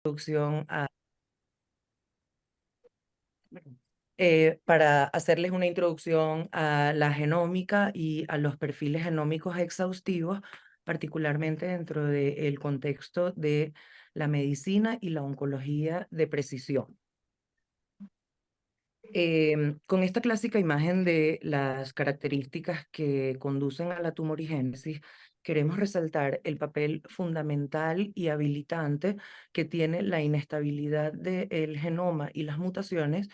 introducción para hacerles una introducción a la genómica y a los perfiles genómicos exhaustivos, particularmente dentro del contexto de la medicina y la oncología de precisión. Con esta clásica imagen de las características que conducen a la tumorigénesis, queremos resaltar el papel fundamental y habilitante que tiene la inestabilidad del genoma y las mutaciones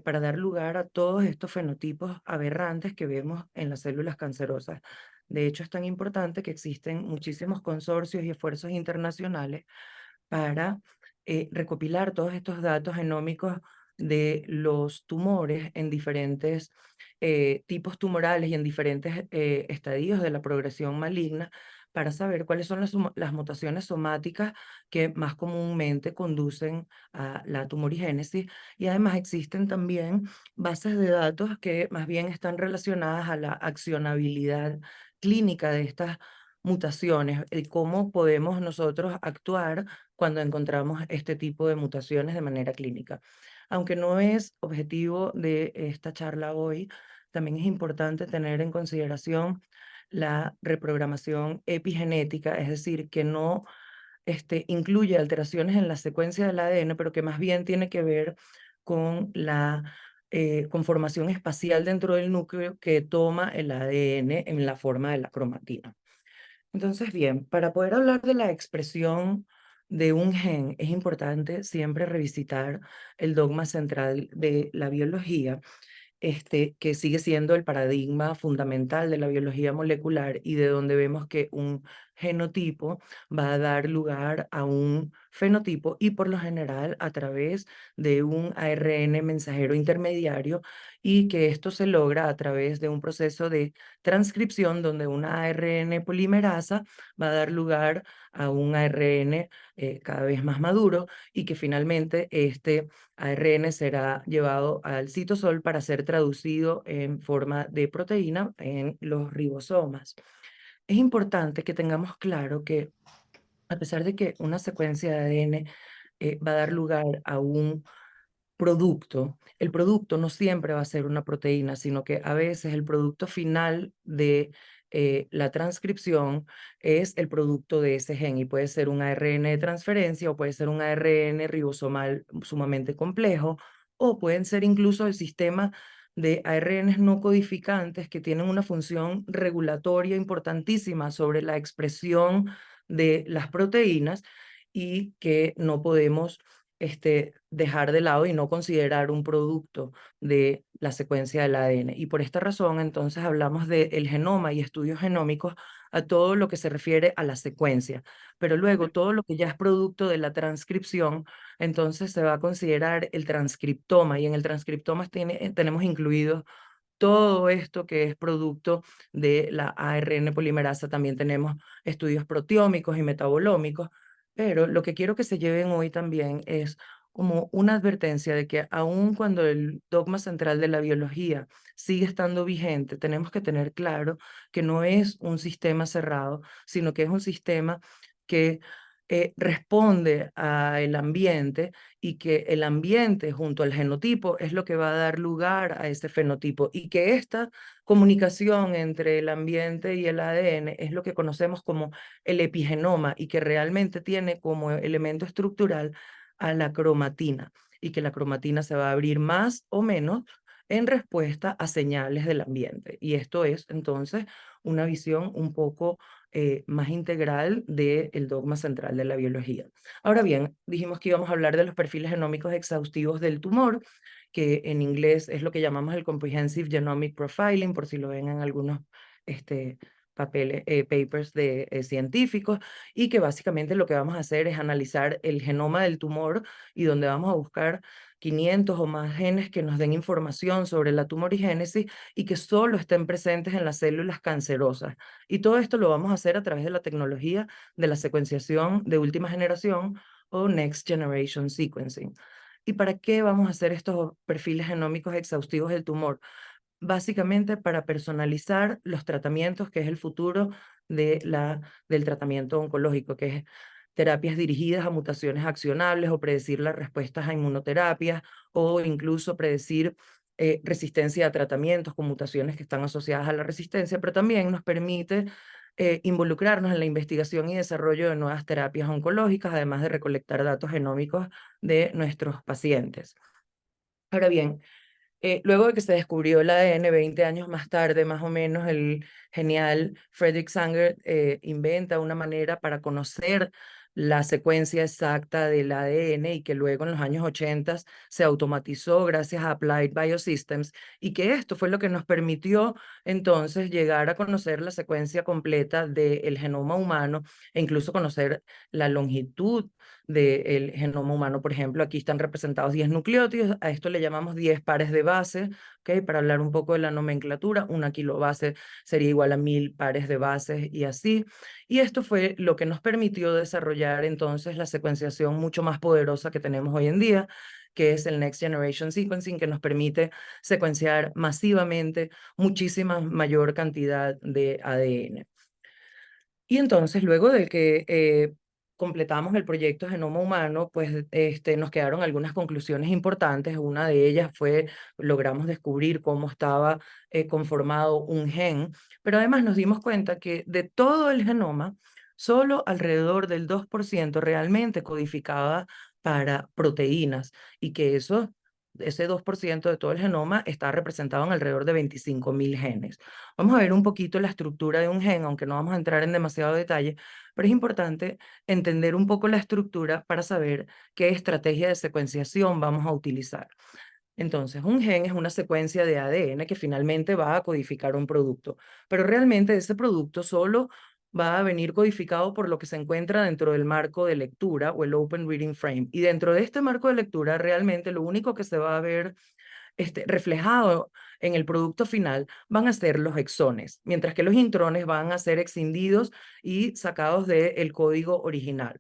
para dar lugar a todos estos fenotipos aberrantes que vemos en las células cancerosas. De hecho, es tan importante que existen muchísimos consorcios y esfuerzos internacionales para recopilar todos estos datos genómicos de los tumores en diferentes tipos tumorales y en diferentes estadios de la progresión maligna para saber cuáles son las mutaciones somáticas que más comúnmente conducen a la tumorigénesis. Y además existen también bases de datos que más bien están relacionadas a la accionabilidad clínica de estas mutaciones, el cómo podemos nosotros actuar cuando encontramos este tipo de mutaciones de manera clínica. Aunque no es objetivo de esta charla hoy, también es importante tener en consideración la reprogramación epigenética, es decir, que no incluye alteraciones en la secuencia del ADN, pero que más bien tiene que ver con la conformación espacial dentro del núcleo que toma el ADN en la forma de la cromatina. Entonces, bien, para poder hablar de la expresión de un gen, es importante siempre revisitar el dogma central de la biología, que sigue siendo el paradigma fundamental de la biología molecular y de donde vemos que un genotipo va a dar lugar a un fenotipo y por lo general a través de un ARN mensajero intermediario y que esto se logra a través de un proceso de transcripción donde una ARN polimerasa va a dar lugar a un ARN cada vez más maduro y que finalmente este ARN será llevado al citosol para ser traducido en forma de proteína en los ribosomas. Es importante que tengamos claro que a pesar de que una secuencia de ADN va a dar lugar a un producto, el producto no siempre va a ser una proteína, sino que a veces el producto final de la transcripción es el producto de ese gen y puede ser un ARN de transferencia o puede ser un ARN ribosomal sumamente complejo o pueden ser incluso el sistema de ARNs no codificantes que tienen una función regulatoria importantísima sobre la expresión de las proteínas y que no podemos dejar de lado y no considerar un producto de la secuencia del ADN. Y por esta razón, entonces, hablamos del genoma y estudios genómicos a todo lo que se refiere a la secuencia. Pero luego, todo lo que ya es producto de la transcripción, entonces se va a considerar el transcriptoma. Y en el transcriptoma tenemos incluidos todo esto que es producto de la ARN polimerasa. También tenemos estudios proteómicos y metabolómicos, pero lo que quiero que se lleven hoy también es como una advertencia de que aun cuando el dogma central de la biología sigue estando vigente, tenemos que tener claro que no es un sistema cerrado, sino que es un sistema que responde al ambiente y que el ambiente junto al genotipo es lo que va a dar lugar a ese fenotipo y que esta comunicación entre el ambiente y el ADN es lo que conocemos como el epigenoma y que realmente tiene como elemento estructural a la cromatina y que la cromatina se va a abrir más o menos en respuesta a señales del ambiente. Y esto es entonces una visión un poco más integral del dogma central de la biología. Ahora bien, dijimos que íbamos a hablar de los perfiles genómicos exhaustivos del tumor, que en inglés es lo que llamamos el Comprehensive Genomic Profiling, por si lo ven en algunos papeles, papers de científicos, y que básicamente lo que vamos a hacer es analizar el genoma del tumor y donde vamos a buscar 500 o más genes que nos den información sobre la tumorigénesis y que solo estén presentes en las células cancerosas. Y todo esto lo vamos a hacer a través de la tecnología de la secuenciación de última generación o Next Generation Sequencing. ¿Y para qué vamos a hacer estos perfiles genómicos exhaustivos del tumor? Básicamente para personalizar los tratamientos, que es el futuro del tratamiento oncológico, que es terapias dirigidas a mutaciones accionables o predecir las respuestas a inmunoterapias o incluso predecir resistencia a tratamientos con mutaciones que están asociadas a la resistencia, pero también nos permite involucrarnos en la investigación y desarrollo de nuevas terapias oncológicas, además de recolectar datos genómicos de nuestros pacientes. Ahora bien, luego de que se descubrió el ADN 20 años más tarde, más o menos, el genial Frederick Sanger inventa una manera para conocer la secuencia exacta del ADN y que luego en los años 80 se automatizó gracias a Applied Biosystems y que esto fue lo que nos permitió entonces llegar a conocer la secuencia completa del genoma humano e incluso conocer la longitud del genoma humano. Por ejemplo, aquí están representados 10 nucleótidos, a esto le llamamos 10 pares de base, ¿okay? Para hablar un poco de la nomenclatura, una kilobase sería igual a 1000 pares de bases y así. Y esto fue lo que nos permitió desarrollar entonces la secuenciación mucho más poderosa que tenemos hoy en día, que es el Next Generation Sequencing, que nos permite secuenciar masivamente muchísima mayor cantidad de ADN. Y entonces, luego de que completamos el proyecto Genoma Humano, pues nos quedaron algunas conclusiones importantes. Una de ellas fue, logramos descubrir cómo estaba conformado un gen, pero además nos dimos cuenta que de todo el genoma, solo alrededor del 2% realmente codificaba para proteínas y que ese 2% de todo el genoma está representado en alrededor de 25.000 genes. Vamos a ver un poquito la estructura de un gen, aunque no vamos a entrar en demasiado detalle, pero es importante entender un poco la estructura para saber qué estrategia de secuenciación vamos a utilizar. Entonces, un gen es una secuencia de ADN que finalmente va a codificar un producto, pero realmente ese producto solo va a venir codificado por lo que se encuentra dentro del marco de lectura o el Open Reading Frame. Y dentro de este marco de lectura, realmente lo único que se va a ver reflejado en el producto final van a ser los exones, mientras que los intrones van a ser escindidos y sacados del código original.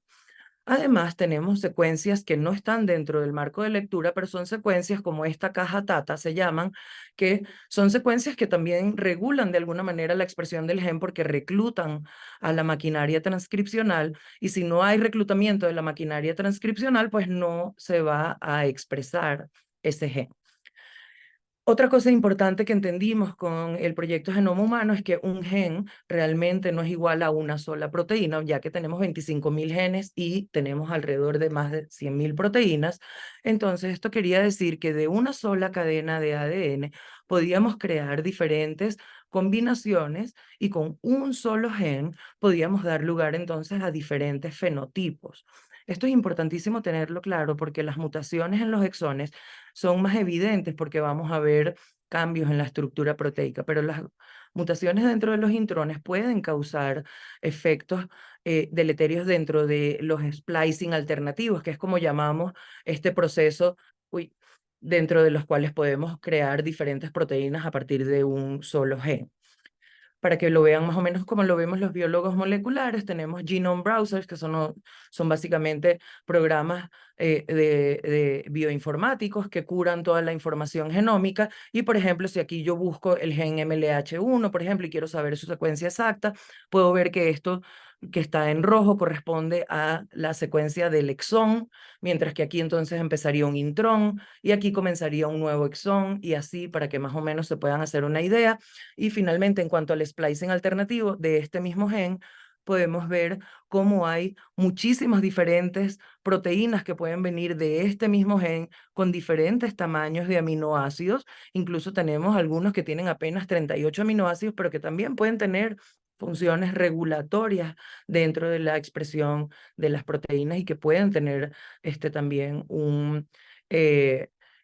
Además, tenemos secuencias que no están dentro del marco de lectura, pero son secuencias como esta caja TATA, se llaman, que son secuencias que también regulan de alguna manera la expresión del gen porque reclutan a la maquinaria transcripcional y si no hay reclutamiento de la maquinaria transcripcional, pues no se va a expresar ese gen. Otra cosa importante que entendimos con el proyecto Genoma Humano es que un gen realmente no es igual a una sola proteína, ya que tenemos 25.000 genes y tenemos alrededor de más de 100.000 proteínas. Entonces, esto quería decir que de una sola cadena de ADN podíamos crear diferentes combinaciones y con un solo gen podíamos dar lugar entonces a diferentes fenotipos. Esto es importantísimo tenerlo claro porque las mutaciones en los exones son más evidentes porque vamos a ver cambios en la estructura proteica, pero las mutaciones dentro de los intrones pueden causar efectos deleterios dentro de los splicing alternativos, que es como llamamos este proceso, dentro de los cuales podemos crear diferentes proteínas a partir de un solo gen. Para que lo vean más o menos como lo vemos los biólogos moleculares, tenemos genome browsers, que son básicamente programas de bioinformáticos que curan toda la información genómica. Y, por ejemplo, si aquí yo busco el gen MLH1, por ejemplo, y quiero saber su secuencia exacta, puedo ver que esto que está en rojo corresponde a la secuencia del exón, mientras que aquí entonces empezaría un intrón y aquí comenzaría un nuevo exón y así para que más o menos se puedan hacer una idea. Y finalmente, en cuanto al splicing alternativo de este mismo gen, podemos ver cómo hay muchísimas diferentes proteínas que pueden venir de este mismo gen con diferentes tamaños de aminoácidos. Incluso tenemos algunos que tienen apenas 38 aminoácidos, pero que también pueden tener funciones regulatorias dentro de la expresión de las proteínas y que pueden tener también un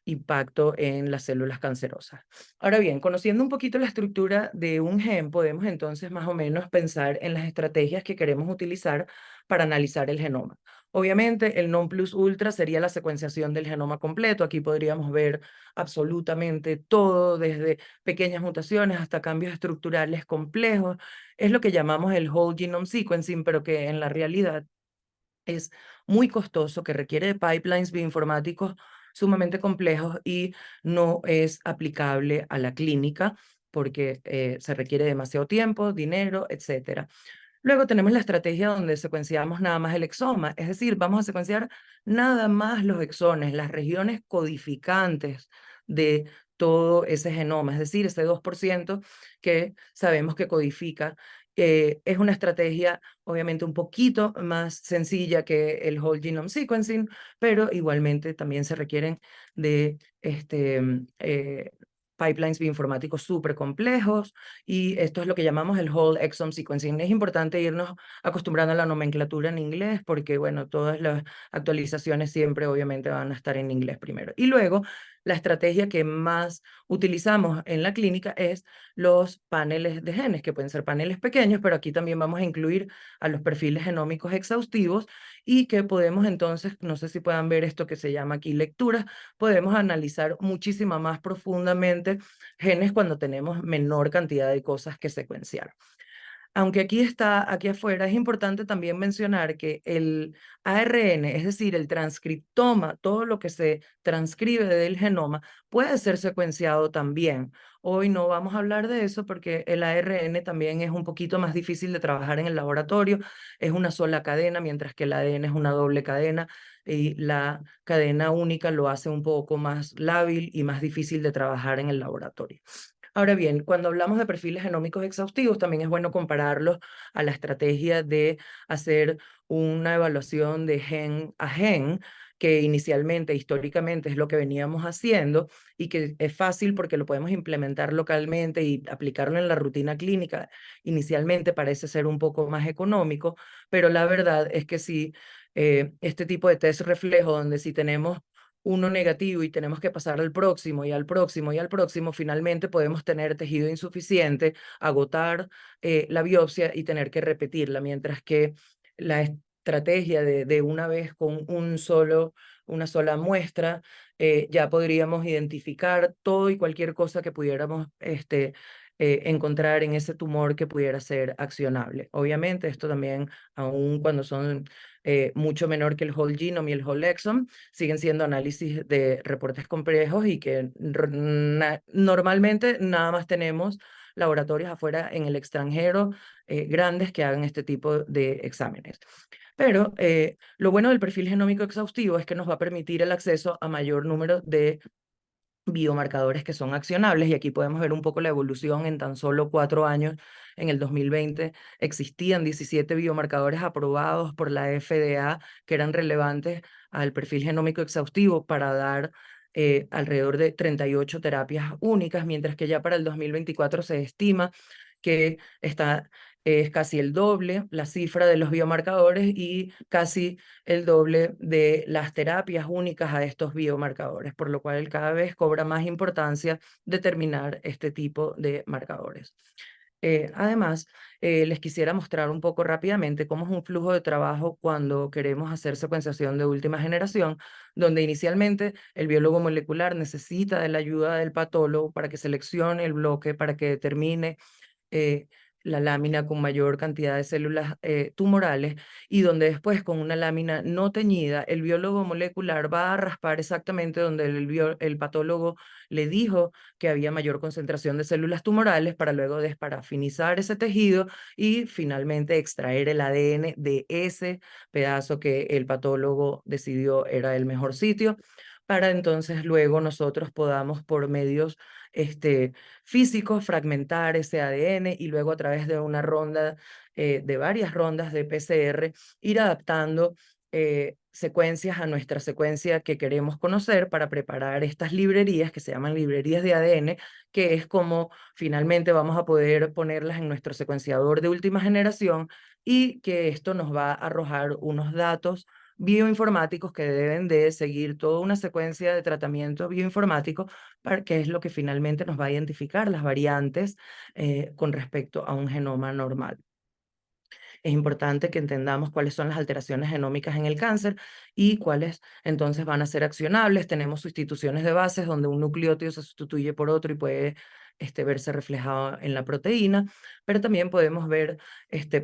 impacto en las células cancerosas. Ahora bien, conociendo un poquito la estructura de un gen, podemos entonces más o menos pensar en las estrategias que queremos utilizar para analizar el genoma. Obviamente, el non plus ultra sería la secuenciación del genoma completo. Aquí podríamos ver absolutamente todo, desde pequeñas mutaciones hasta cambios estructurales complejos. Es lo que llamamos el whole genome sequencing, pero que en la realidad es muy costoso, que requiere de pipelines bioinformáticos sumamente complejos y no es aplicable a la clínica porque se requiere demasiado tiempo, dinero, etcétera. Luego tenemos la estrategia donde secuenciamos nada más el exoma, es decir, vamos a secuenciar nada más los exones, las regiones codificantes de todo ese genoma, es decir, ese 2% que sabemos que codifica. Es una estrategia obviamente un poquito más sencilla que el whole genome sequencing, pero igualmente también se requieren de pipelines bioinformáticos súper complejos, y esto es lo que llamamos el whole exome sequencing. Es importante irnos acostumbrando a la nomenclatura en inglés porque, bueno, todas las actualizaciones siempre obviamente van a estar en inglés primero. Y luego, la estrategia que más utilizamos en la clínica es los paneles de genes, que pueden ser paneles pequeños, pero aquí también vamos a incluir a los perfiles genómicos exhaustivos y que podemos entonces, no sé si puedan ver esto que se llama aquí lecturas, podemos analizar muchísimo más profundamente genes cuando tenemos menor cantidad de cosas que secuenciar. Aunque aquí afuera, es importante también mencionar que el ARN, es decir, el transcriptoma, todo lo que se transcribe del genoma, puede ser secuenciado también. Hoy no vamos a hablar de eso porque el ARN también es un poquito más difícil de trabajar en el laboratorio. Es una sola cadena, mientras que el ADN es una doble cadena, y la cadena única lo hace un poco más lábil y más difícil de trabajar en el laboratorio. Ahora bien, cuando hablamos de perfiles genómicos exhaustivos, también es bueno compararlos a la estrategia de hacer una evaluación de gen a gen, que inicialmente, históricamente, es lo que veníamos haciendo y que es fácil porque lo podemos implementar localmente y aplicarlo en la rutina clínica. Inicialmente parece ser un poco más económico, pero la verdad es que sí, este tipo de test reflejo, donde si tenemos uno negativo y tenemos que pasar al próximo y al próximo y al próximo, finalmente podemos tener tejido insuficiente, agotar la biopsia y tener que repetirla, mientras que la estrategia de una vez con una sola muestra, ya podríamos identificar todo y cualquier cosa que pudiéramos encontrar en ese tumor que pudiera ser accionable. Obviamente, esto también, aun cuando son mucho menor que el whole genome y el whole exome, siguen siendo análisis de reportes complejos y que normalmente nada más tenemos laboratorios afuera en el extranjero grandes que hagan este tipo de exámenes. Pero lo bueno del perfil genómico exhaustivo es que nos va a permitir el acceso a mayor número de biomarcadores que son accionables, y aquí podemos ver un poco la evolución en tan solo 4 años. En el 2020 existían 17 biomarcadores aprobados por la FDA que eran relevantes al perfil genómico exhaustivo para dar alrededor de 38 terapias únicas, mientras que ya para el 2024 se estima que es casi el doble la cifra de los biomarcadores y casi el doble de las terapias únicas a estos biomarcadores, por lo cual cada vez cobra más importancia determinar este tipo de marcadores. Además, les quisiera mostrar un poco rápidamente cómo es un flujo de trabajo cuando queremos hacer secuenciación de última generación, donde inicialmente el biólogo molecular necesita de la ayuda del patólogo para que seleccione el bloque, para que determine eh, la lámina con mayor cantidad de células tumorales, y donde después con una lámina no teñida el biólogo molecular va a raspar exactamente donde el patólogo le dijo que había mayor concentración de células tumorales, para luego desparafinizar ese tejido y finalmente extraer el ADN de ese pedazo que el patólogo decidió era el mejor sitio, para entonces luego nosotros podamos por medios físicos fragmentar ese ADN y luego a través de una ronda, de varias rondas de PCR, ir adaptando secuencias a nuestra secuencia que queremos conocer para preparar estas librerías que se llaman librerías de ADN, que es como finalmente vamos a poder ponerlas en nuestro secuenciador de última generación, y que esto nos va a arrojar unos datos bioinformáticos que deben de seguir toda una secuencia de tratamiento bioinformático, que es lo que finalmente nos va a identificar las variantes con respecto a un genoma normal. Es importante que entendamos cuáles son las alteraciones genómicas en el cáncer y cuáles entonces van a ser accionables. Tenemos sustituciones de bases donde un nucleótido se sustituye por otro y puede verse reflejado en la proteína, pero también podemos ver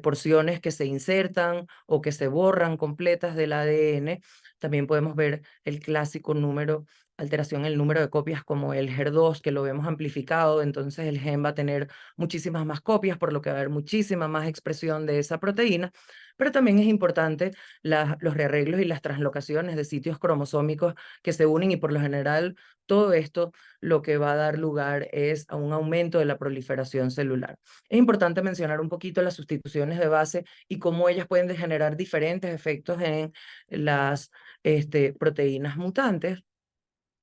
porciones que se insertan o que se borran completas del ADN. También podemos ver el clásico alteración en el número de copias como el HER2, que lo vemos amplificado, entonces el gen va a tener muchísimas más copias, por lo que va a haber muchísima más expresión de esa proteína, pero también es importante los rearreglos y las translocaciones de sitios cromosómicos que se unen y por lo general todo esto lo que va a dar lugar es a un aumento de la proliferación celular. Es importante mencionar un poquito las sustituciones de base y cómo ellas pueden generar diferentes efectos en las proteínas mutantes,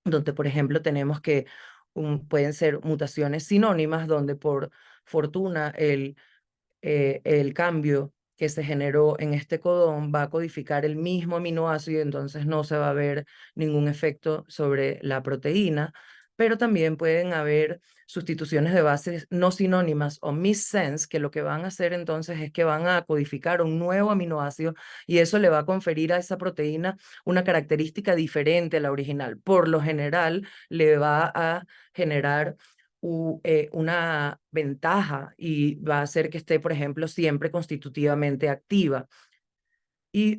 donde por ejemplo tenemos que pueden ser mutaciones sinónimas, donde por fortuna el cambio que se generó en este codón va a codificar el mismo aminoácido, entonces no se va a ver ningún efecto sobre la proteína, pero también pueden haber sustituciones de bases no sinónimas o missense, que lo que van a hacer entonces es que van a codificar un nuevo aminoácido y eso le va a conferir a esa proteína una característica diferente a la original. Por lo general, le va a generar una ventaja y va a hacer que esté, por ejemplo, siempre constitutivamente activa.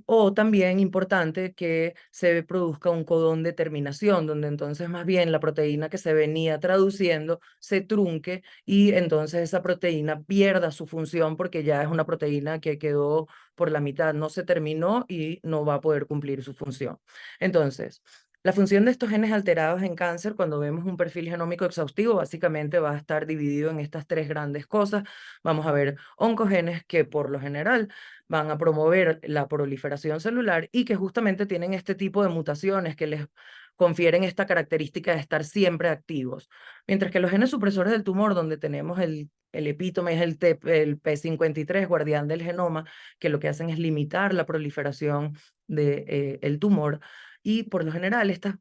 O también importante que se produzca un codón de terminación, donde entonces más bien la proteína que se venía traduciendo se trunque y entonces esa proteína pierda su función porque ya es una proteína que quedó por la mitad, no se terminó y no va a poder cumplir su función. Entonces, la función de estos genes alterados en cáncer, cuando vemos un perfil genómico exhaustivo, básicamente va a estar dividido en estas tres grandes cosas. Vamos a ver oncogenes que por lo general van a promover la proliferación celular y que justamente tienen este tipo de mutaciones que les confieren esta característica de estar siempre activos. Mientras que los genes supresores del tumor, donde tenemos el epítome, es el P53, guardián del genoma, que lo que hacen es limitar la proliferación del tumor. Y por lo general, estas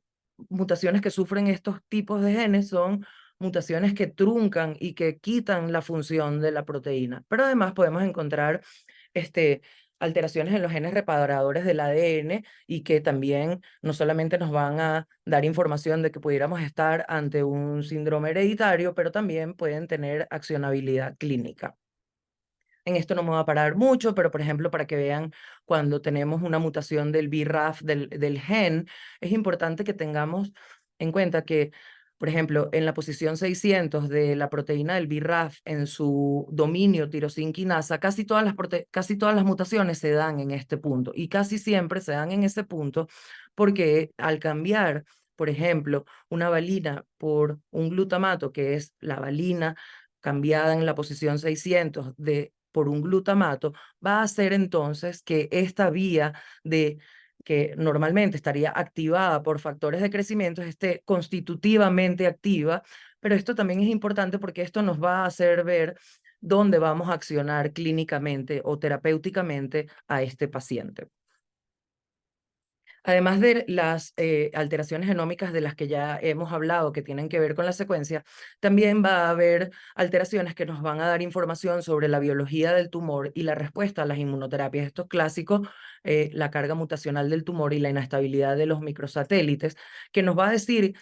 mutaciones que sufren estos tipos de genes son mutaciones que truncan y que quitan la función de la proteína. Pero además podemos encontrar alteraciones en los genes reparadores del ADN y que también no solamente nos van a dar información de que pudiéramos estar ante un síndrome hereditario, pero también pueden tener accionabilidad clínica. En esto no me voy a parar mucho, pero por ejemplo, para que vean cuando tenemos una mutación del BRAF del gen, es importante que tengamos en cuenta que, por ejemplo, en la posición 600 de la proteína del BRAF en su dominio tirosinquinasa, casi todas las mutaciones se dan en este punto y casi siempre se dan en ese punto porque al cambiar, por ejemplo, una valina por un glutamato, que es la valina cambiada en la posición 600 por un glutamato, va a hacer entonces que esta vía que normalmente estaría activada por factores de crecimiento esté constitutivamente activa, pero esto también es importante porque esto nos va a hacer ver dónde vamos a accionar clínicamente o terapéuticamente a este paciente. Además de las alteraciones genómicas de las que ya hemos hablado, que tienen que ver con la secuencia, también va a haber alteraciones que nos van a dar información sobre la biología del tumor y la respuesta a las inmunoterapias. Esto es clásico, la carga mutacional del tumor y la inestabilidad de los microsatélites, que nos va a decir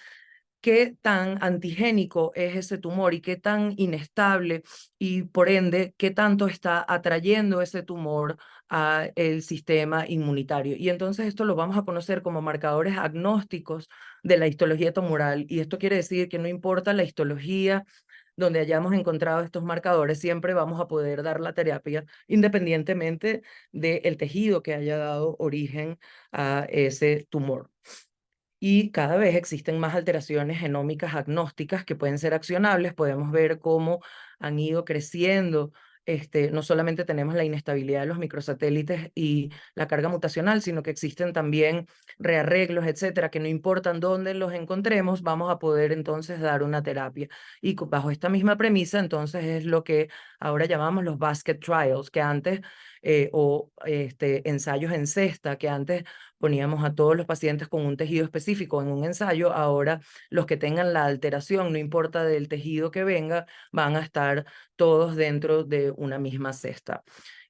qué tan antigénico es ese tumor y qué tan inestable y por ende qué tanto está atrayendo ese tumor a el sistema inmunitario. Y entonces esto lo vamos a conocer como marcadores agnósticos de la histología tumoral y esto quiere decir que no importa la histología donde hayamos encontrado estos marcadores, siempre vamos a poder dar la terapia independientemente del tejido que haya dado origen a ese tumor. Y cada vez existen más alteraciones genómicas agnósticas que pueden ser accionables. Podemos ver cómo han ido creciendo. No solamente tenemos la inestabilidad de los microsatélites y la carga mutacional, sino que existen también rearreglos, etcétera, que no importan dónde los encontremos, vamos a poder entonces dar una terapia. Y bajo esta misma premisa, entonces es lo que ahora llamamos los basket trials, que antes, ensayos en cesta, que antes poníamos a todos los pacientes con un tejido específico en un ensayo, ahora los que tengan la alteración, no importa del tejido que venga, van a estar todos dentro de una misma cesta.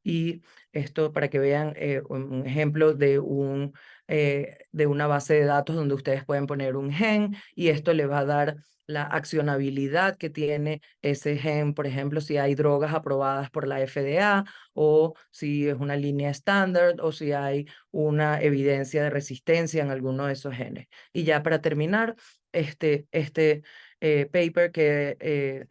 Y esto para que vean un ejemplo de un de una base de datos donde ustedes pueden poner un gen y esto le va a dar la accionabilidad que tiene ese gen, por ejemplo, si hay drogas aprobadas por la FDA o si es una línea estándar o si hay una evidencia de resistencia en alguno de esos genes. Y ya para terminar, este paper que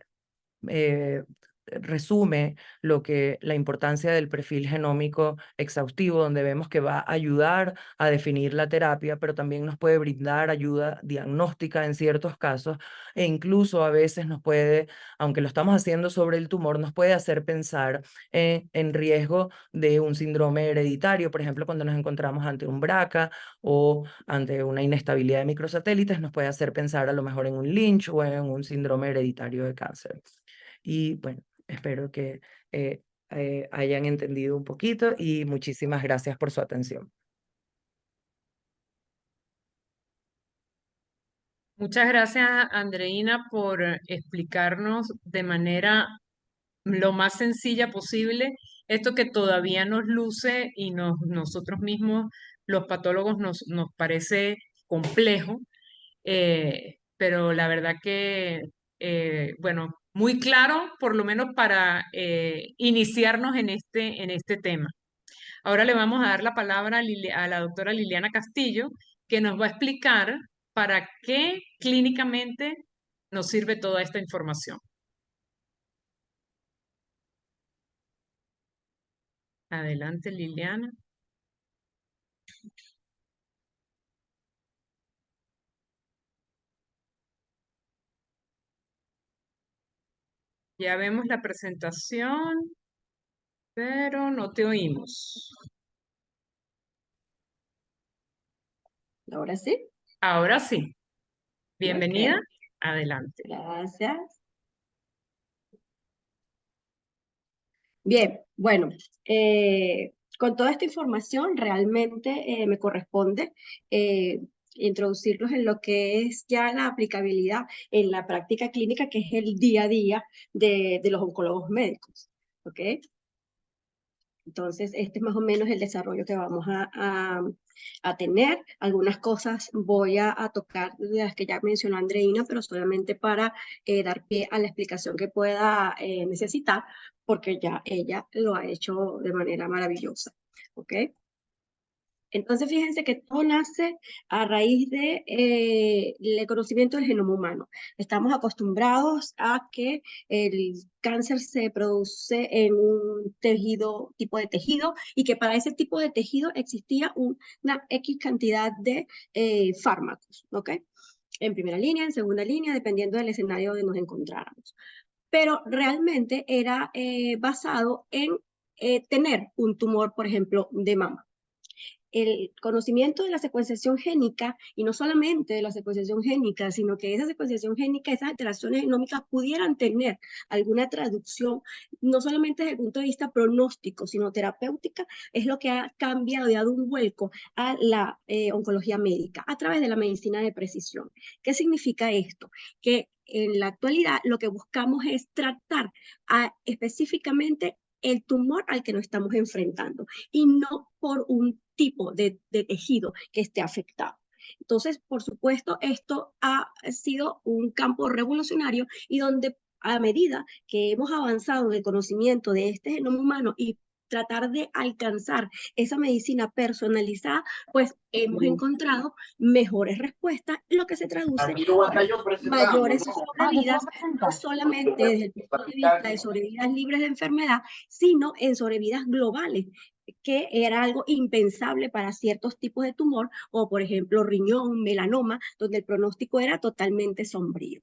resume la importancia del perfil genómico exhaustivo, donde vemos que va a ayudar a definir la terapia, pero también nos puede brindar ayuda diagnóstica en ciertos casos e incluso a veces nos puede, aunque lo estamos haciendo sobre el tumor, nos puede hacer pensar en riesgo de un síndrome hereditario, por ejemplo, cuando nos encontramos ante un BRCA o ante una inestabilidad de microsatélites, nos puede hacer pensar a lo mejor en un Lynch o en un síndrome hereditario de cáncer. Y bueno, espero que hayan entendido un poquito y muchísimas gracias por su atención. Muchas gracias, Andreina, por explicarnos de manera lo más sencilla posible esto que todavía nos luce y nosotros mismos, los patólogos, nos parece complejo, pero la verdad que, bueno, muy claro, por lo menos para iniciarnos en este tema. Ahora le vamos a dar la palabra a la doctora Liliana Castillo, que nos va a explicar para qué clínicamente nos sirve toda esta información. Adelante, Liliana. Ya vemos la presentación, pero no te oímos. Ahora sí. Ahora sí. Bienvenida. Ok, Adelante. gracias. Bien, bueno, con toda esta información realmente me corresponde introducirlos en lo que es ya la aplicabilidad en la práctica clínica, que es el día a día de los oncólogos médicos. ¿Ok? Entonces, este es más o menos el desarrollo que vamos a tener. Algunas cosas voy a tocar de las que ya mencionó Andreina, pero solamente para dar pie a la explicación que pueda necesitar, porque ya ella lo ha hecho de manera maravillosa. ¿Ok? Entonces, fíjense que todo nace a raíz de el conocimiento del genoma humano. Estamos acostumbrados a que el cáncer se produce en un tejido, tipo de tejido, y que para ese tipo de tejido existía una X cantidad de fármacos, ¿ok? En primera línea, en segunda línea, dependiendo del escenario donde nos encontráramos. Pero realmente era basado en tener un tumor, por ejemplo, de mama. El conocimiento de la secuenciación génica, y no solamente de la secuenciación génica, sino que esa secuenciación génica, esas alteraciones genómicas pudieran tener alguna traducción, no solamente desde el punto de vista pronóstico, sino terapéutica, es lo que ha cambiado y dado un vuelco a la oncología médica a través de la medicina de precisión. ¿Qué significa esto? Que en la actualidad lo que buscamos es tratar específicamente el tumor al que nos estamos enfrentando y no por un tipo de tejido que esté afectado. Entonces, por supuesto, esto ha sido un campo revolucionario y donde a medida que hemos avanzado en el conocimiento de este genoma humano y tratar de alcanzar esa medicina personalizada, pues hemos encontrado mejores respuestas, lo que se traduce en mayores sobrevidas, no solamente desde el punto de vista de sobrevidas libres de enfermedad, sino en sobrevidas globales, que era algo impensable para ciertos tipos de tumor, o por ejemplo riñón, melanoma, donde el pronóstico era totalmente sombrío.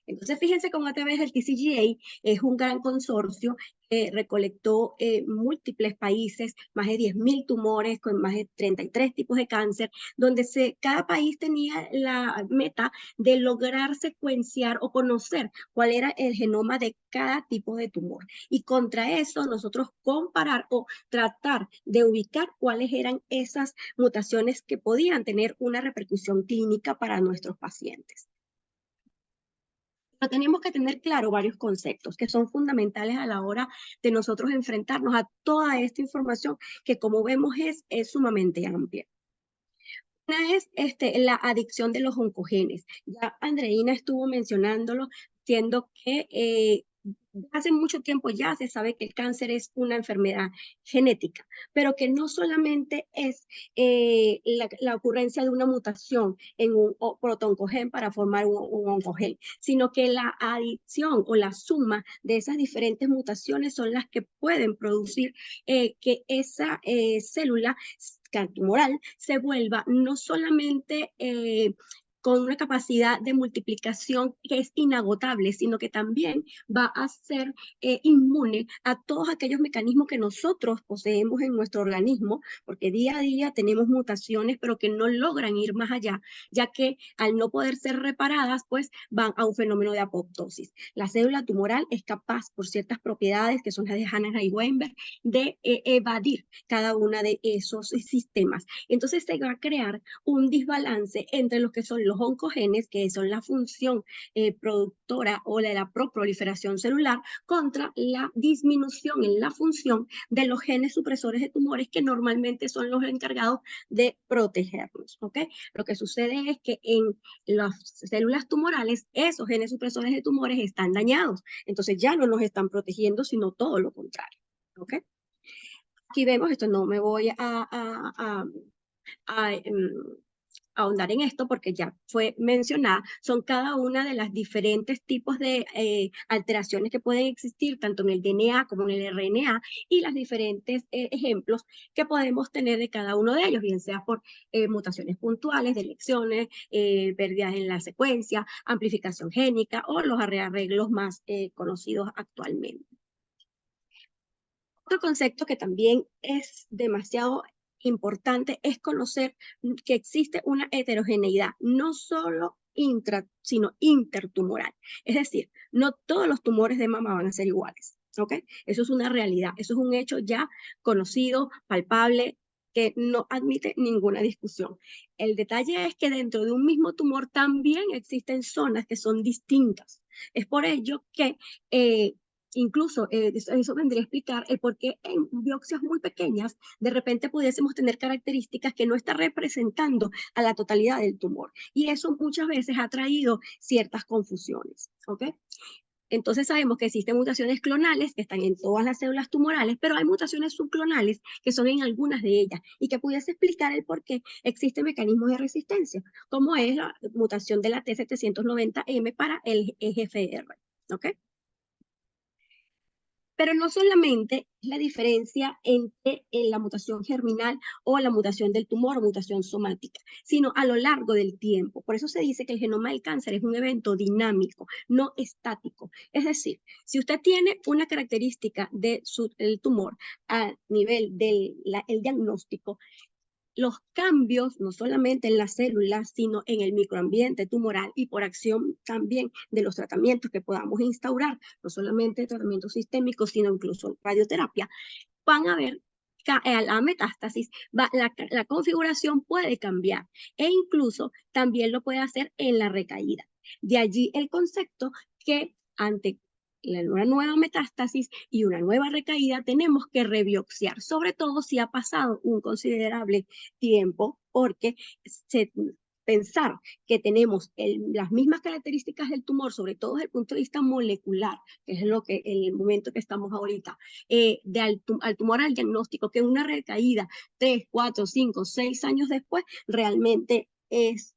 Entonces, fíjense cómo a través del TCGA es un gran consorcio que recolectó múltiples países, más de 10.000 tumores con más de 33 tipos de cáncer, donde cada país tenía la meta de lograr secuenciar o conocer cuál era el genoma de cada tipo de tumor. Y contra eso nosotros comparar o tratar de ubicar cuáles eran esas mutaciones que podían tener una repercusión clínica para nuestros pacientes. Pero tenemos que tener claro varios conceptos que son fundamentales a la hora de nosotros enfrentarnos a toda esta información que, como vemos, es sumamente amplia. Una es la adicción de los oncogenes. Ya Andreina estuvo mencionándolo, diciendo que hace mucho tiempo ya se sabe que el cáncer es una enfermedad genética, pero que no solamente es la ocurrencia de una mutación en un protooncogen para formar un oncogen, sino que la adición o la suma de esas diferentes mutaciones son las que pueden producir que esa célula tumoral se vuelva no solamente con una capacidad de multiplicación que es inagotable, sino que también va a ser inmune a todos aquellos mecanismos que nosotros poseemos en nuestro organismo, porque día a día tenemos mutaciones, pero que no logran ir más allá, ya que al no poder ser reparadas, pues van a un fenómeno de apoptosis. La célula tumoral es capaz, por ciertas propiedades, que son las de Hanahan y Weinberg, de evadir cada una de esos sistemas. Entonces se va a crear un desbalance entre los que son los oncogenes, que son la función productora o de la proliferación celular, contra la disminución en la función de los genes supresores de tumores, que normalmente son los encargados de protegernos, ¿ok? Lo que sucede es que en las células tumorales, esos genes supresores de tumores están dañados, entonces ya no nos están protegiendo, sino todo lo contrario, ¿ok? Aquí vemos, esto no me voy a ahondar en esto porque ya fue mencionada, son cada una de las diferentes tipos de alteraciones que pueden existir, tanto en el DNA como en el RNA, y los diferentes ejemplos que podemos tener de cada uno de ellos, bien sea por mutaciones puntuales, delecciones, pérdidas en la secuencia, amplificación génica o los arreglos más conocidos actualmente. Otro concepto que también es demasiado importante es conocer que existe una heterogeneidad, no solo sino intertumoral. Es decir, no todos los tumores de mama van a ser iguales, ¿ok? Eso es una realidad, eso es un hecho ya conocido, palpable, que no admite ninguna discusión. El detalle es que dentro de un mismo tumor también existen zonas que son distintas. Es por ello que incluso eso vendría a explicar el por qué en biopsias muy pequeñas de repente pudiésemos tener características que no están representando a la totalidad del tumor. Y eso muchas veces ha traído ciertas confusiones, ¿ok? Entonces sabemos que existen mutaciones clonales que están en todas las células tumorales, pero hay mutaciones subclonales que son en algunas de ellas y que pudiese explicar el por qué existen mecanismos de resistencia, como es la mutación de la T790M para el EGFR, ¿ok? Pero no solamente es la diferencia entre la mutación germinal o la mutación del tumor o mutación somática, sino a lo largo del tiempo. Por eso se dice que el genoma del cáncer es un evento dinámico, no estático. Es decir, si usted tiene una característica del tumor a nivel del diagnóstico, los cambios, no solamente en las células, sino en el microambiente tumoral y por acción también de los tratamientos que podamos instaurar, no solamente tratamientos sistémicos, sino incluso radioterapia, van a ver a la metástasis, la configuración puede cambiar e incluso también lo puede hacer en la recaída. De allí el concepto que ante una nueva metástasis y una nueva recaída tenemos que rebiopsiar, sobre todo si ha pasado un considerable tiempo, porque pensar que tenemos las mismas características del tumor, sobre todo desde el punto de vista molecular, que es lo que en el momento que estamos ahorita, al tumor al diagnóstico, que una recaída 3, 4, 5, 6 años después, realmente es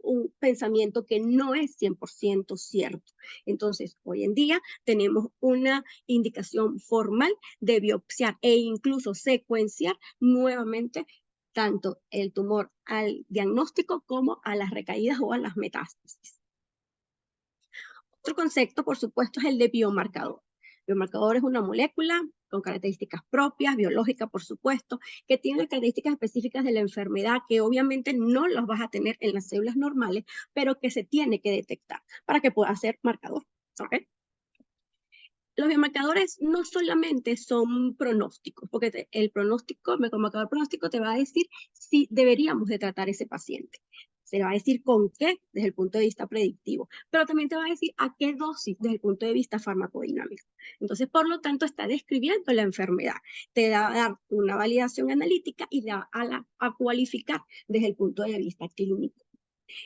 un pensamiento que no es 100% cierto. Entonces, hoy en día tenemos una indicación formal de biopsiar e incluso secuenciar nuevamente tanto el tumor al diagnóstico como a las recaídas o a las metástasis. Otro concepto, por supuesto, es el de biomarcador. Biomarcador es una molécula con características propias, biológicas, por supuesto, que tiene características específicas de la enfermedad que obviamente no las vas a tener en las células normales, pero que se tiene que detectar para que pueda ser marcador. ¿Okay? Los biomarcadores no solamente son pronósticos, porque el marcador pronóstico te va a decir si deberíamos de tratar ese paciente. Se le va a decir con qué desde el punto de vista predictivo, pero también te va a decir a qué dosis desde el punto de vista farmacodinámico. Entonces, por lo tanto, está describiendo la enfermedad. Te va a dar una validación analítica y la a cualificar desde el punto de vista clínico.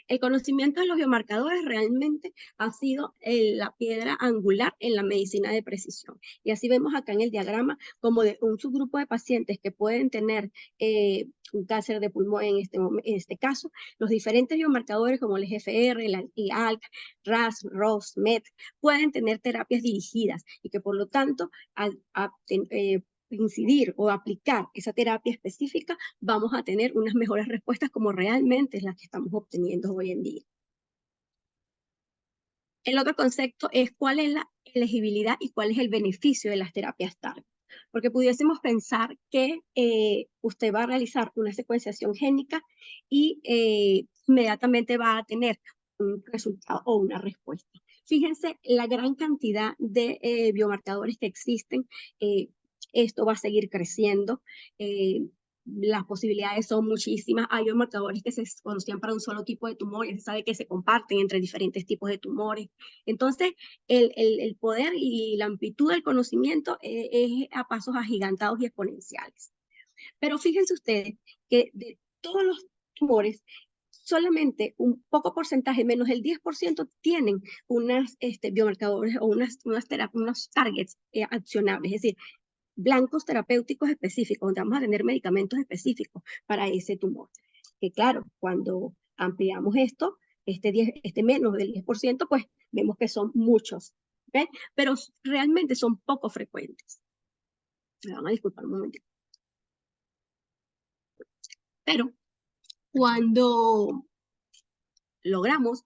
El conocimiento de los biomarcadores realmente ha sido la piedra angular en la medicina de precisión. Y así vemos acá en el diagrama como de un subgrupo de pacientes que pueden tener un cáncer de pulmón en este caso, los diferentes biomarcadores como el GFR, el ALK, RAS, ROS, MET, pueden tener terapias dirigidas y que por lo tanto incidir o aplicar esa terapia específica, vamos a tener unas mejores respuestas como realmente es las que estamos obteniendo hoy en día. El otro concepto es cuál es la elegibilidad y cuál es el beneficio de las terapias target. Porque pudiésemos pensar que usted va a realizar una secuenciación génica y inmediatamente va a tener un resultado o una respuesta. Fíjense la gran cantidad de biomarcadores que existen. Esto va a seguir creciendo. Las posibilidades son muchísimas. Hay biomarcadores que se conocían para un solo tipo de tumor y se sabe que se comparten entre diferentes tipos de tumores. Entonces, el poder y la amplitud del conocimiento es a pasos agigantados y exponenciales. Pero fíjense ustedes que de todos los tumores, solamente un poco porcentaje, menos del 10%, tienen unos biomarcadores o unos targets accionables. Es decir, blancos terapéuticos específicos, donde vamos a tener medicamentos específicos para ese tumor. Que claro, cuando ampliamos esto, este menos del 10%, pues vemos que son muchos, ¿okay? Pero realmente son poco frecuentes. Me van a disculpar un momentito. Pero cuando logramos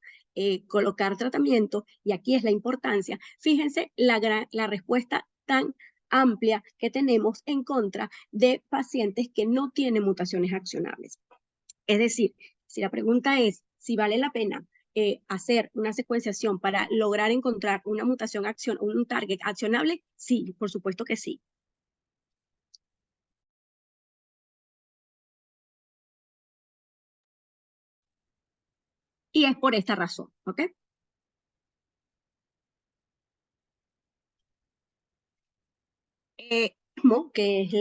colocar tratamiento, y aquí es la importancia, fíjense la respuesta tan amplia que tenemos en contra de pacientes que no tienen mutaciones accionables. Es decir, si la pregunta es si vale la pena hacer una secuenciación para lograr encontrar una mutación un target accionable, sí, por supuesto que sí. Y es por esta razón, ¿ok? Que es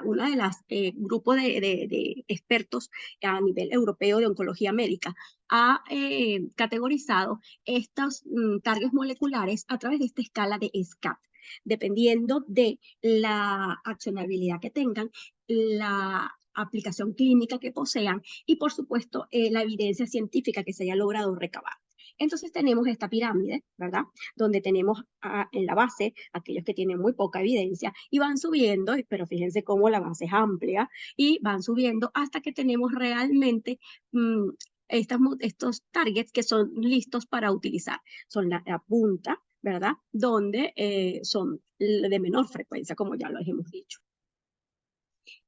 una de las grupos de expertos a nivel europeo de oncología médica ha categorizado estos targets moleculares a través de esta escala de SCAT, dependiendo de la accionabilidad que tengan, la aplicación clínica que posean y, por supuesto, la evidencia científica que se haya logrado recabar. Entonces tenemos esta pirámide, ¿verdad? Donde tenemos en la base aquellos que tienen muy poca evidencia y van subiendo, pero fíjense cómo la base es amplia y van subiendo hasta que tenemos realmente estos targets que son listos para utilizar. Son la punta, ¿verdad? Donde son de menor frecuencia, como ya lo hemos dicho.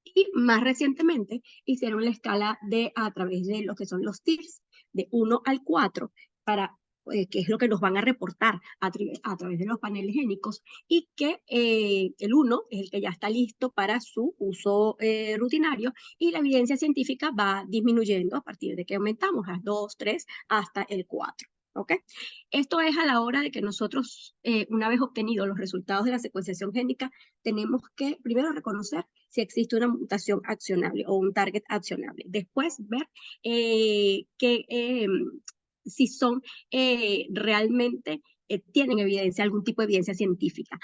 Y más recientemente hicieron la escala a través de lo que son los TIRS, de 1 al 4, para que es lo que nos van a reportar a través de los paneles génicos, y que el 1 es el que ya está listo para su uso rutinario, y la evidencia científica va disminuyendo a partir de que aumentamos a 2, 3, hasta el 4. ¿Okay? Esto es a la hora de que nosotros, una vez obtenidos los resultados de la secuenciación génica, tenemos que primero reconocer si existe una mutación accionable o un target accionable. Después ver si son realmente, tienen evidencia, algún tipo de evidencia científica.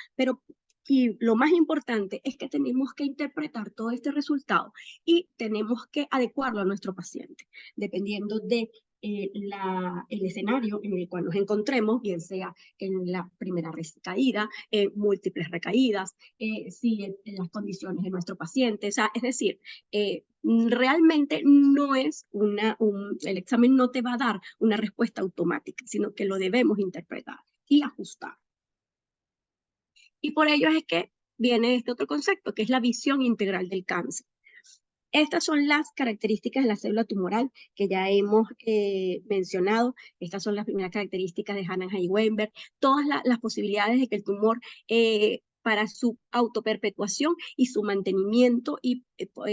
Y lo más importante es que tenemos que interpretar todo este resultado y tenemos que adecuarlo a nuestro paciente, dependiendo de el escenario en el cual nos encontremos, bien sea en la primera recaída, múltiples recaídas, si en las condiciones de nuestro paciente. O sea, es decir, realmente no es el examen no te va a dar una respuesta automática, sino que lo debemos interpretar y ajustar. Y por ello es que viene este otro concepto, que es la visión integral del cáncer. Estas son las características de la célula tumoral que ya hemos mencionado. Estas son las primeras características de Hanahan y Weinberg. Todas las posibilidades de que el tumor para su autoperpetuación y su mantenimiento y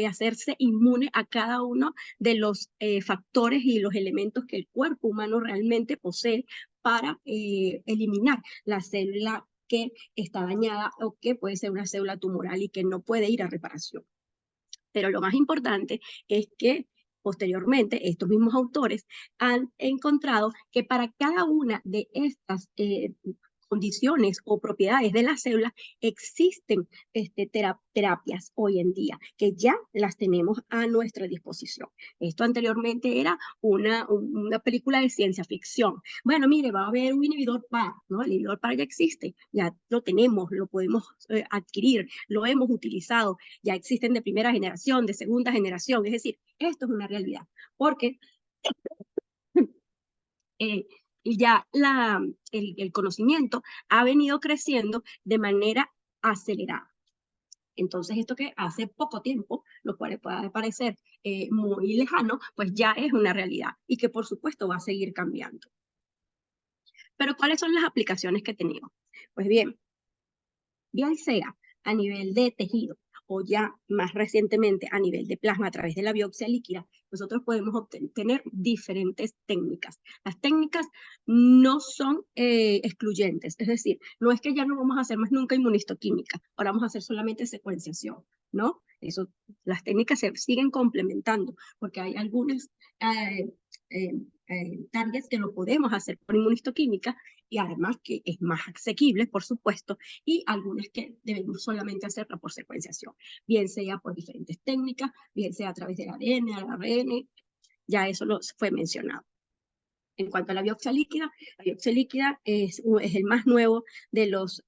hacerse inmune a cada uno de los factores y los elementos que el cuerpo humano realmente posee para eliminar la célula que está dañada o que puede ser una célula tumoral y que no puede ir a reparación. Pero lo más importante es que posteriormente estos mismos autores han encontrado que para cada una de estas condiciones o propiedades de la célula existen terapias hoy en día que ya las tenemos a nuestra disposición. Esto anteriormente era una película de ciencia ficción. Bueno, mire, va a haber un inhibidor PAR, ¿no? El inhibidor PAR ya existe, ya lo tenemos, lo podemos adquirir, lo hemos utilizado, ya existen de primera generación, de segunda generación, es decir, esto es una realidad, porque ya el conocimiento ha venido creciendo de manera acelerada. Entonces, esto que hace poco tiempo, lo cual puede parecer muy lejano, pues ya es una realidad y que por supuesto va a seguir cambiando. Pero, ¿cuáles son las aplicaciones que tenemos? Pues bien sea a nivel de tejido o ya más recientemente a nivel de plasma a través de la biopsia líquida, nosotros podemos obtener diferentes técnicas. Las técnicas no son excluyentes, es decir, no es que ya no vamos a hacer más nunca inmunistoquímica, ahora vamos a hacer solamente secuenciación, ¿no? Eso, las técnicas se siguen complementando, porque hay algunas targets que lo podemos hacer por inmunistoquímica y además que es más asequible, por supuesto, y algunas que debemos solamente hacerla por secuenciación, bien sea por diferentes técnicas, bien sea a través del ADN, el ARN, ya eso fue mencionado. En cuanto a la biopsia líquida es el más nuevo de los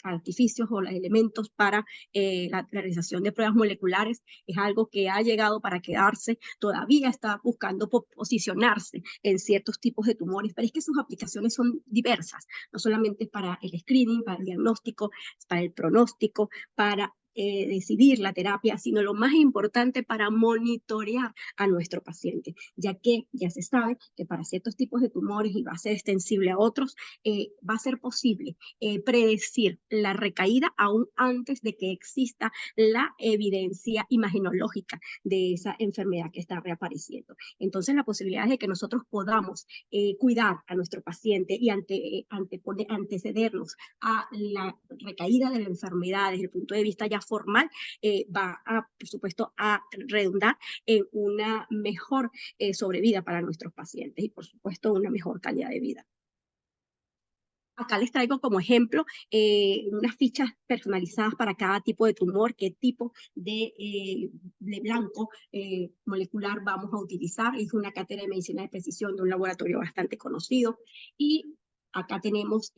artificios o los elementos para la realización de pruebas moleculares. Es algo que ha llegado para quedarse, todavía está buscando posicionarse en ciertos tipos de tumores, pero es que sus aplicaciones son diversas, no solamente para el screening, para el diagnóstico, para el pronóstico, para decidir la terapia, sino lo más importante para monitorear a nuestro paciente, ya que ya se sabe que para ciertos tipos de tumores y va a ser extensible a otros, va a ser posible predecir la recaída aún antes de que exista la evidencia imagenológica de esa enfermedad que está reapareciendo. Entonces, la posibilidad de que nosotros podamos cuidar a nuestro paciente y antecedernos a la recaída de la enfermedad desde el punto de vista ya formal, va a, por supuesto, a redundar en una mejor sobrevida para nuestros pacientes y, por supuesto, una mejor calidad de vida. Acá les traigo como ejemplo unas fichas personalizadas para cada tipo de tumor, qué tipo de blanco molecular vamos a utilizar. Es una cátedra de medicina de precisión de un laboratorio bastante conocido. Y acá tenemos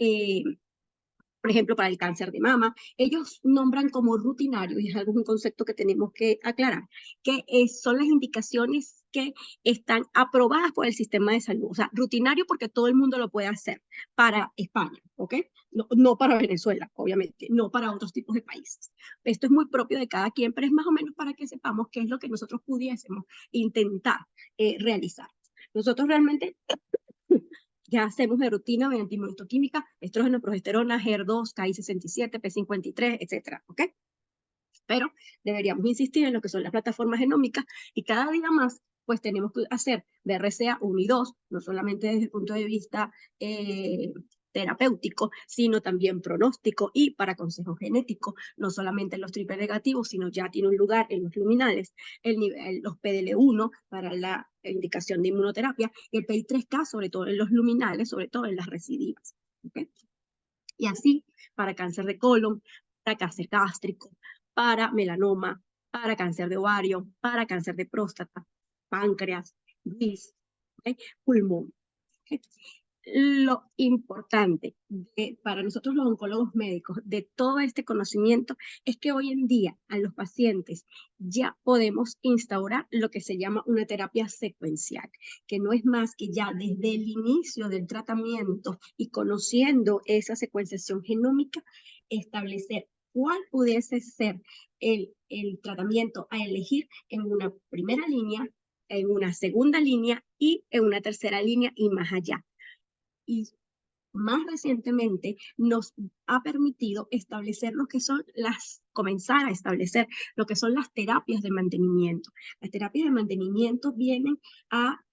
por ejemplo, para el cáncer de mama, ellos nombran como rutinario, y es algo, un concepto que tenemos que aclarar, que son las indicaciones que están aprobadas por el sistema de salud. O sea, rutinario porque todo el mundo lo puede hacer para España, ¿ok? No para Venezuela, obviamente, no para otros tipos de países. Esto es muy propio de cada quien, pero es más o menos para que sepamos qué es lo que nosotros pudiésemos intentar realizar. Nosotros realmente ya hacemos de rutina mediante inmunistoquímica, estrógeno, progesterona, HER2, KI67, P53, etcétera, ¿ok? Pero deberíamos insistir en lo que son las plataformas genómicas y cada día más, pues tenemos que hacer BRCA 1 y 2, no solamente desde el punto de vista terapéutico, sino también pronóstico y para consejo genético, no solamente los triple negativos, sino ya tiene un lugar en los luminales, los PDL1 para la indicación de inmunoterapia, y el PI3K sobre todo en los luminales, sobre todo en las recidivas. ¿Okay? Y así para cáncer de colon, para cáncer gástrico, para melanoma, para cáncer de ovario, para cáncer de próstata, páncreas, ¿okay? Pulmón. ¿Okay? Lo importante para nosotros los oncólogos médicos de todo este conocimiento es que hoy en día a los pacientes ya podemos instaurar lo que se llama una terapia secuencial, que no es más que ya desde el inicio del tratamiento y conociendo esa secuenciación genómica, establecer cuál pudiese ser el tratamiento a elegir en una primera línea, en una segunda línea y en una tercera línea y más allá. Y más recientemente nos ha permitido establecer lo que son comenzar a establecer lo que son las terapias de mantenimiento. Las terapias de mantenimiento vienen a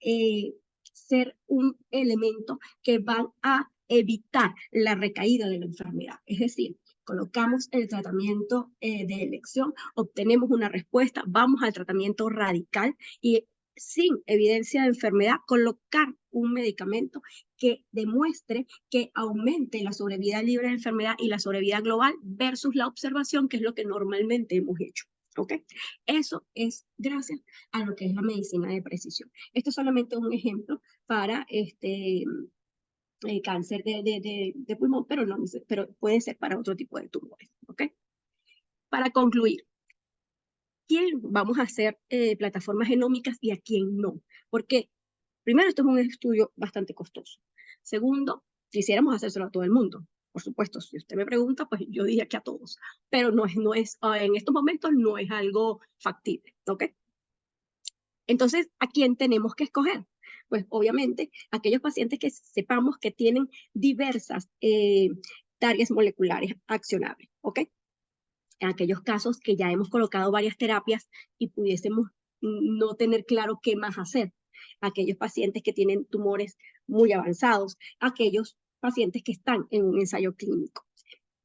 ser un elemento que van a evitar la recaída de la enfermedad. Es decir, colocamos el tratamiento de elección, obtenemos una respuesta, vamos al tratamiento radical y sin evidencia de enfermedad, colocar un medicamento que demuestre que aumente la sobrevida libre de enfermedad y la sobrevida global versus la observación, que es lo que normalmente hemos hecho. ¿Ok? Eso es gracias a lo que es la medicina de precisión. Esto es solamente un ejemplo para cáncer de pulmón, pero puede ser para otro tipo de tumores. ¿Ok? Para concluir, ¿quién vamos a hacer plataformas genómicas y a quién no? Porque primero, esto es un estudio bastante costoso. Segundo, quisiéramos hacérselo a todo el mundo. Por supuesto, si usted me pregunta, pues yo diría que a todos. Pero en estos momentos no es algo factible, ¿ok? Entonces, ¿a quién tenemos que escoger? Pues obviamente, aquellos pacientes que sepamos que tienen diversas tareas moleculares accionables, ¿ok? En aquellos casos que ya hemos colocado varias terapias y pudiésemos no tener claro qué más hacer. Aquellos pacientes que tienen tumores muy avanzados, aquellos pacientes que están en un ensayo clínico.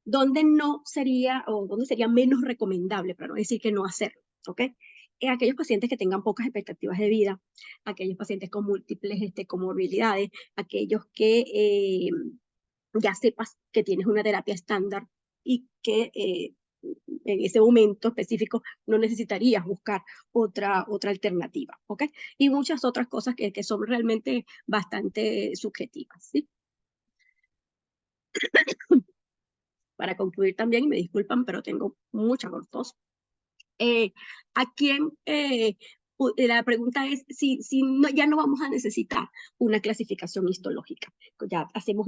¿Dónde no sería o dónde sería menos recomendable, para no decir que no hacerlo? ¿Ok? Aquellos pacientes que tengan pocas expectativas de vida, aquellos pacientes con múltiples comorbilidades, aquellos que ya sepas que tienes una terapia estándar y que en ese momento específico no necesitarías buscar otra alternativa, ¿ok? Y muchas otras cosas que son realmente bastante subjetivas, ¿sí? Para concluir también, y me disculpan, pero tengo mucha tos. ¿A quién? La pregunta es si no, ya no vamos a necesitar una clasificación histológica. Ya hacemos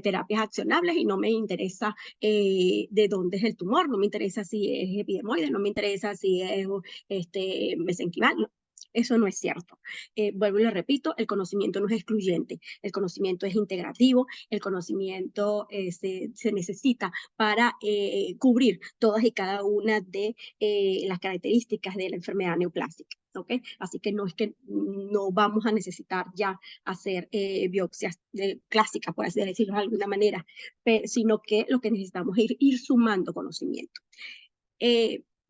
terapias accionables y no me interesa de dónde es el tumor, no me interesa si es epidermoide, no me interesa si es mesenquimal. No, eso no es cierto. Vuelvo y lo repito, el conocimiento no es excluyente, el conocimiento es integrativo, el conocimiento se necesita para cubrir todas y cada una de las características de la enfermedad neoplásica. ¿Okay? Así que no es que no vamos a necesitar ya hacer biopsias clásicas, por así decirlo de alguna manera, sino que lo que necesitamos es ir sumando conocimiento.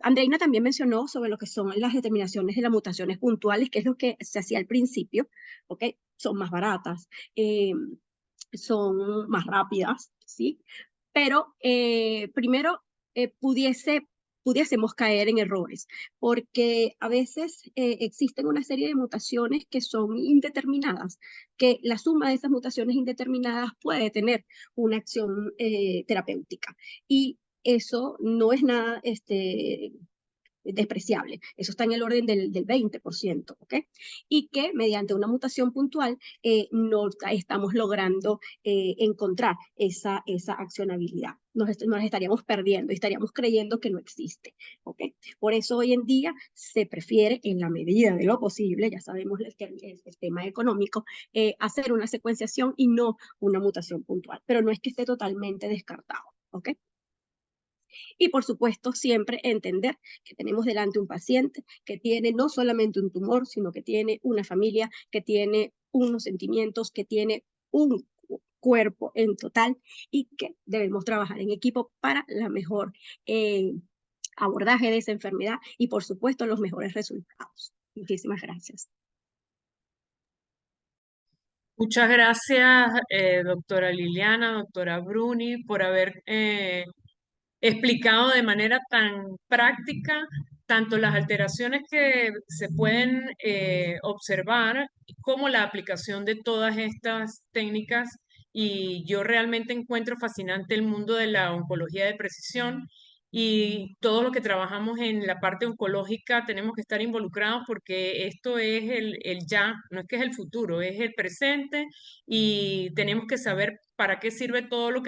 Andreina también mencionó sobre lo que son las determinaciones de las mutaciones puntuales, que es lo que se hacía al principio, ¿ok? Son más baratas, son más rápidas, ¿sí? Pero primero pudiésemos caer en errores, porque a veces existen una serie de mutaciones que son indeterminadas, que la suma de esas mutaciones indeterminadas puede tener una acción terapéutica. Y eso no es nada despreciable. Eso está en el orden del 20%, ¿ok? Y que mediante una mutación puntual no estamos logrando encontrar esa accionabilidad. Nos estaríamos perdiendo y estaríamos creyendo que no existe, ¿ok? Por eso hoy en día se prefiere, en la medida de lo posible, ya sabemos el tema económico, hacer una secuenciación y no una mutación puntual. Pero no es que esté totalmente descartado, ¿ok? Y por supuesto, siempre entender que tenemos delante un paciente que tiene no solamente un tumor, sino que tiene una familia, que tiene unos sentimientos, que tiene un cuerpo en total y que debemos trabajar en equipo para la mejor abordaje de esa enfermedad y por supuesto los mejores resultados. Muchísimas gracias. Muchas gracias, doctora Liliana, doctora Bruni, por haber explicado de manera tan práctica tanto las alteraciones que se pueden observar como la aplicación de todas estas técnicas. Y yo realmente encuentro fascinante el mundo de la oncología de precisión y todo lo que trabajamos en la parte oncológica tenemos que estar involucrados porque esto es el ya, no es que es el futuro, es el presente y tenemos que saber para qué sirve todo lo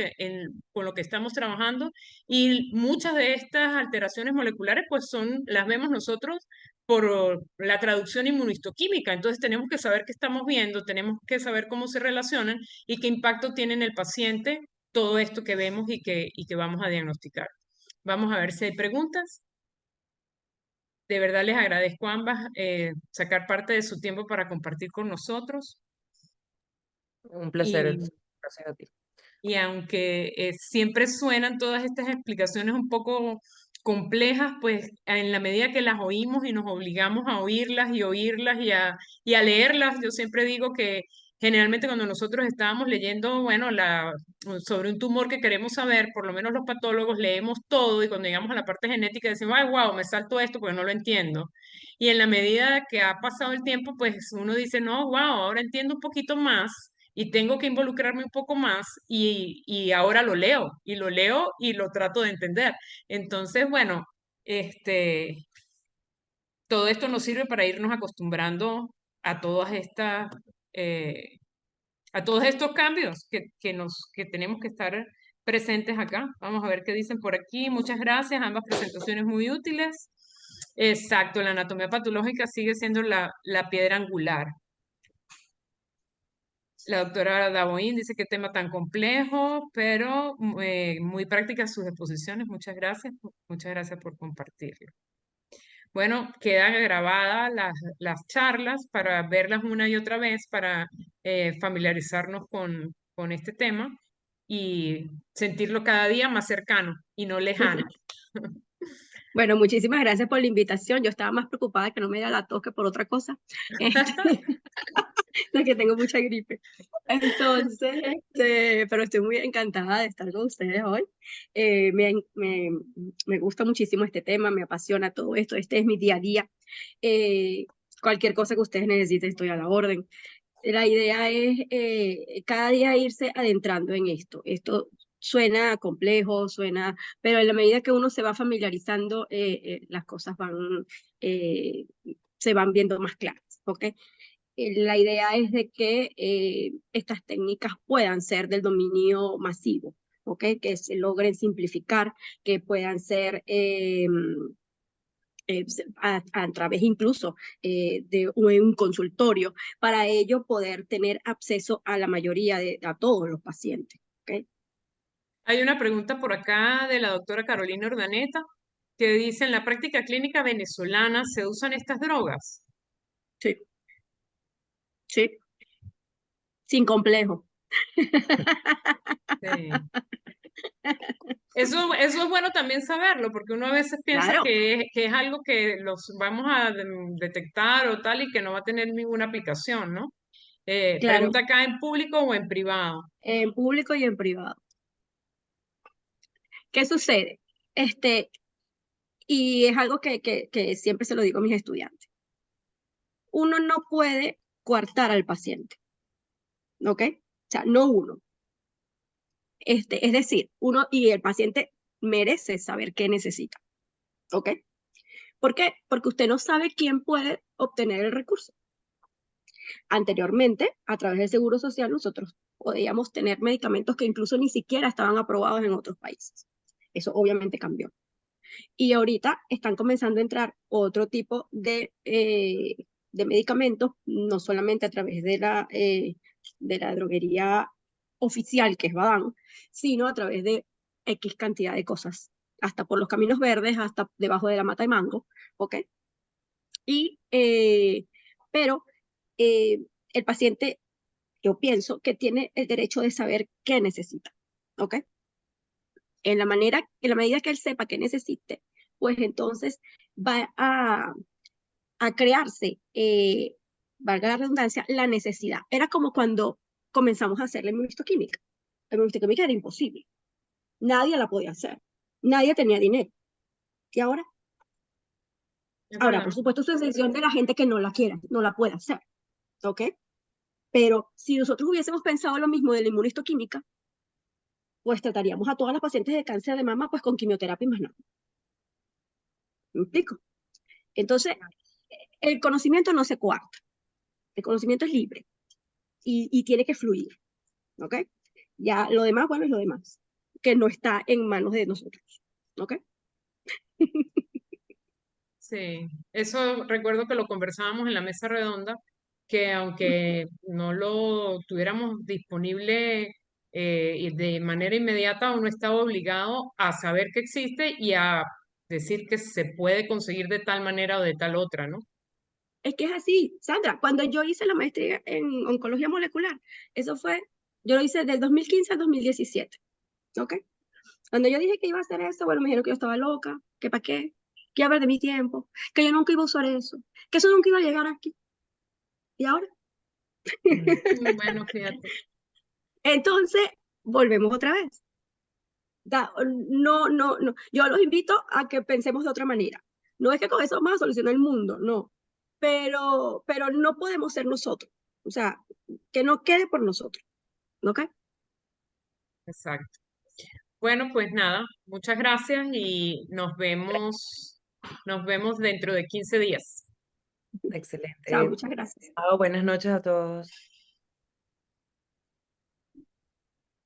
con lo que estamos trabajando y muchas de estas alteraciones moleculares pues las vemos nosotros por la traducción inmunohistoquímica. Entonces tenemos que saber qué estamos viendo, tenemos que saber cómo se relacionan y qué impacto tiene en el paciente todo esto que vemos y que vamos a diagnosticar. Vamos a ver si hay preguntas. De verdad les agradezco a ambas sacar parte de su tiempo para compartir con nosotros. Un placer. Y Gracias a ti. Y aunque siempre suenan todas estas explicaciones un poco complejas, pues en la medida que las oímos y nos obligamos a oírlas y a leerlas, yo siempre digo que generalmente cuando nosotros estábamos leyendo, bueno, sobre un tumor que queremos saber, por lo menos los patólogos leemos todo y cuando llegamos a la parte genética decimos, ay, wow, me salto esto porque no lo entiendo. Y en la medida que ha pasado el tiempo, pues uno dice, no, wow, ahora entiendo un poquito más y tengo que involucrarme un poco más y ahora lo leo y lo trato de entender. Entonces, bueno, este, todo esto nos sirve para irnos acostumbrando a todas estas, eh, a todos estos cambios que tenemos que estar presentes acá. Vamos a ver qué dicen por aquí. Muchas gracias, ambas presentaciones muy útiles. Exacto, la anatomía patológica sigue siendo la piedra angular. La doctora Daboín dice qué tema tan complejo, pero muy prácticas sus exposiciones. Muchas gracias por compartirlo. Bueno, quedan grabadas las charlas para verlas una y otra vez, para familiarizarnos con este tema y sentirlo cada día más cercano y no lejano. Bueno, muchísimas gracias por la invitación. Yo estaba más preocupada que no me diera la tos que por otra cosa. De que tengo mucha gripe. Entonces, pero estoy muy encantada de estar con ustedes hoy. Me gusta muchísimo este tema, me apasiona todo esto. Este es mi día a día. Eh, Cualquier cosa que ustedes necesiten, estoy a la orden. La idea es cada día irse adentrando en esto. Esto suena complejo, pero en la medida que uno se va familiarizando, las cosas eh, se van viendo más claras, ¿ok? La idea es de que estas técnicas puedan ser del dominio masivo, ¿ok? Que se logren simplificar, que puedan ser a través incluso de un consultorio, para ello poder tener acceso a la mayoría a todos los pacientes, ¿ok? Hay una pregunta por acá de la doctora Carolina Urdaneta que dice, ¿en la práctica clínica venezolana se usan estas drogas? Sí, sí, sin complejo. Sí. Eso es bueno también saberlo, porque uno a veces piensa Claro, que es algo que los vamos a detectar o tal y que no va a tener ninguna aplicación, ¿no? claro, Pregunta acá en público o en privado. en público y en privado. ¿Qué sucede? Y es algo que siempre se lo digo a mis estudiantes. Uno no puede coartar al paciente, ¿ok? O sea, no uno. Es decir, uno y el paciente merece saber qué necesita, ¿ok? ¿Por qué? Porque usted no sabe quién puede obtener el recurso. Anteriormente, a través del Seguro Social, nosotros podíamos tener medicamentos que incluso ni siquiera estaban aprobados en otros países. Eso obviamente cambió. Y ahorita están comenzando a entrar otro tipo de medicamentos, no solamente a través de la droguería oficial, que es Badán, sino a través de X cantidad de cosas, hasta por los caminos verdes, hasta debajo de la mata de mango, ¿ok? Y, pero el paciente, yo pienso que tiene el derecho de saber qué necesita, ¿ok? En la medida que él sepa qué necesite, pues entonces va a crearse, valga la redundancia, la necesidad. Era como cuando comenzamos a hacer la inmunohistoquímica. La inmunohistoquímica era imposible. Nadie la podía hacer. Nadie tenía dinero. ¿Y ahora? Es Ahora, verdad. por supuesto, es decisión de la gente que no la quiera, no la pueda hacer. ¿Ok? Pero si nosotros hubiésemos pensado lo mismo de la inmunohistoquímica, pues trataríamos a todas las pacientes de cáncer de mama pues con quimioterapia y más nada. ¿Me explico? Entonces, el conocimiento no se coarta, el conocimiento es libre y tiene que fluir, ¿ok? Ya lo demás, bueno, es lo demás, que no está en manos de nosotros, ¿ok? Sí, eso recuerdo que lo conversábamos en la mesa redonda, que aunque no lo tuviéramos disponible y de manera inmediata, uno estaba obligado a saber que existe y a decir que se puede conseguir de tal manera o de tal otra, ¿no? Es que es así, Sandra, cuando yo hice la maestría en oncología molecular, eso fue, yo lo hice del 2015 al 2017, ¿ok? Cuando yo dije que iba a hacer eso, bueno, me dijeron que yo estaba loca, que para qué, que iba a perder mi tiempo, que yo nunca iba a usar eso, que eso nunca iba a llegar aquí. ¿Y ahora? Bueno, fíjate. Entonces, volvemos otra vez. No, no, no. Yo los invito a que pensemos de otra manera. No es que con eso vamos a solucionar el mundo, no. Pero no podemos ser nosotros. O sea, que no quede por nosotros. ¿Ok? Exacto. Bueno, pues nada, muchas gracias y nos vemos dentro de 15 días. Chao, Excelente. muchas gracias. Chao, buenas noches a todos.